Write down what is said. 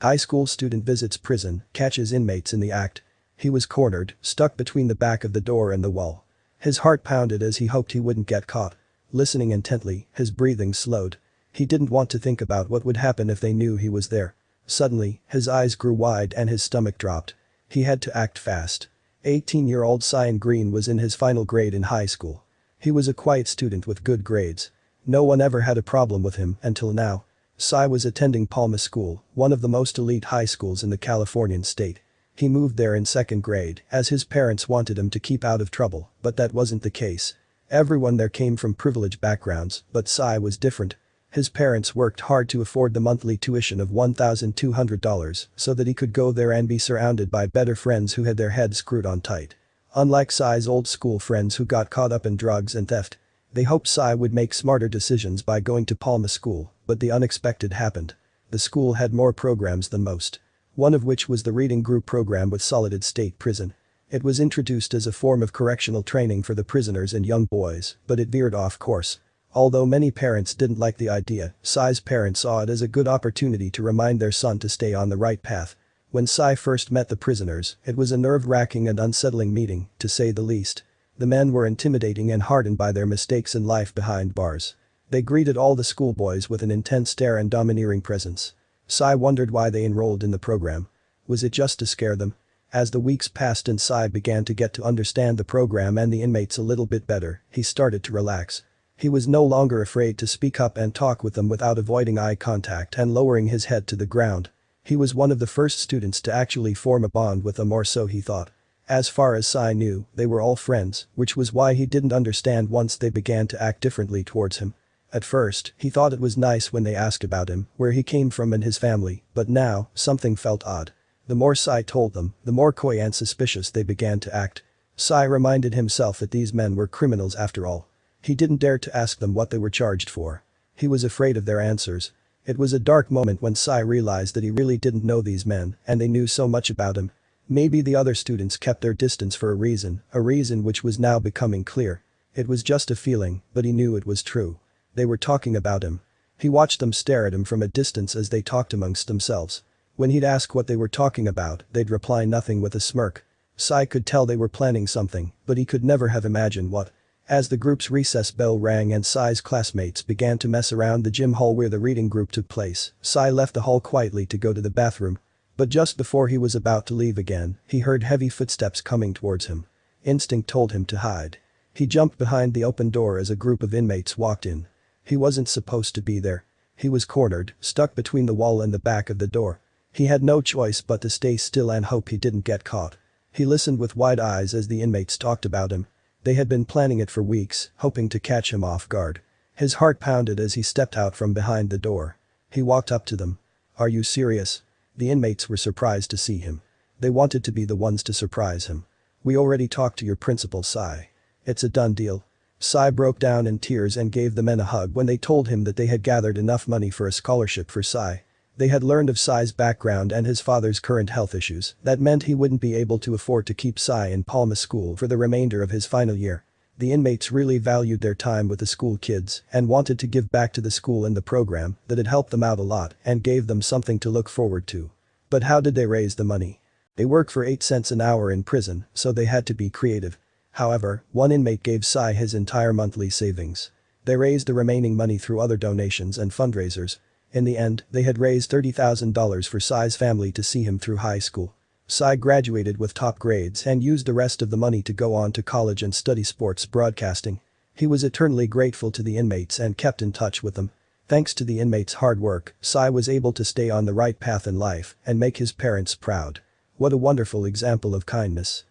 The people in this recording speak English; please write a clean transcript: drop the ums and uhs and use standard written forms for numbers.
High school student visits prison, catches inmates in the act. He was cornered, stuck between the back of the door and the wall. His heart pounded as he hoped he wouldn't get caught. Listening intently, his breathing slowed. He didn't want to think about what would happen if they knew he was there. Suddenly, his eyes grew wide and his stomach dropped. He had to act fast. 18-year-old Cyan Green was in his final grade in high school. He was a quiet student with good grades. No one ever had a problem with him until now. Cy was attending Palma School, one of the most elite high schools in the Californian state. He moved there in second grade as his parents wanted him to keep out of trouble, but that wasn't the case. Everyone there came from privileged backgrounds, but Cy was different. His parents worked hard to afford the monthly tuition of $1,200 so that he could go there and be surrounded by better friends who had their heads screwed on tight. Unlike Cy's old school friends who got caught up in drugs and theft, they hoped Cy would make smarter decisions by going to Palma School, but the unexpected happened. The school had more programs than most. One of which was the reading group program with Soledad State Prison. It was introduced as a form of correctional training for the prisoners and young boys, but it veered off course. Although many parents didn't like the idea, Cy's parents saw it as a good opportunity to remind their son to stay on the right path. When Cy first met the prisoners, it was a nerve-wracking and unsettling meeting, to say the least. The men were intimidating and hardened by their mistakes in life behind bars. They greeted all the schoolboys with an intense stare and domineering presence. Cy wondered why they enrolled in the program. Was it just to scare them? As the weeks passed and Cy began to get to understand the program and the inmates a little bit better, he started to relax. He was no longer afraid to speak up and talk with them without avoiding eye contact and lowering his head to the ground. He was one of the first students to actually form a bond with them, or so he thought. As far as Cy knew, they were all friends, which was why he didn't understand once they began to act differently towards him. At first, he thought it was nice when they asked about him, where he came from and his family, but now, something felt odd. The more Cy told them, the more coy and suspicious they began to act. Cy reminded himself that these men were criminals after all. He didn't dare to ask them what they were charged for. He was afraid of their answers. It was a dark moment when Cy realized that he really didn't know these men, and they knew so much about him. Maybe the other students kept their distance for a reason which was now becoming clear. It was just a feeling, but he knew it was true. They were talking about him. He watched them stare at him from a distance as they talked amongst themselves. When he'd ask what they were talking about, they'd reply nothing with a smirk. Cy could tell they were planning something, but he could never have imagined what. As the group's recess bell rang and Cy's classmates began to mess around the gym hall where the reading group took place, Cy left the hall quietly to go to the bathroom. But just before he was about to leave again, he heard heavy footsteps coming towards him. Instinct told him to hide. He jumped behind the open door as a group of inmates walked in. He wasn't supposed to be there. He was cornered, stuck between the wall and the back of the door. He had no choice but to stay still and hope he didn't get caught. He listened with wide eyes as the inmates talked about him. They had been planning it for weeks, hoping to catch him off guard. His heart pounded as he stepped out from behind the door. He walked up to them. "Are you serious?" The inmates were surprised to see him. They wanted to be the ones to surprise him. "We already talked to your principal, Cy. It's a done deal." Cy broke down in tears and gave the men a hug when they told him that they had gathered enough money for a scholarship for Cy. They had learned of Cy's background and his father's current health issues. That meant he wouldn't be able to afford to keep Cy in Palma School for the remainder of his final year. The inmates really valued their time with the school kids and wanted to give back to the school and the program that had helped them out a lot and gave them something to look forward to. But how did they raise the money? They work for 8 cents an hour in prison, so they had to be creative. However, one inmate gave Cy his entire monthly savings. They raised the remaining money through other donations and fundraisers. In the end, they had raised $30,000 for Cy's family to see him through high school. Cy graduated with top grades and used the rest of the money to go on to college and study sports broadcasting. He was eternally grateful to the inmates and kept in touch with them. Thanks to the inmates' hard work, Cy was able to stay on the right path in life and make his parents proud. What a wonderful example of kindness.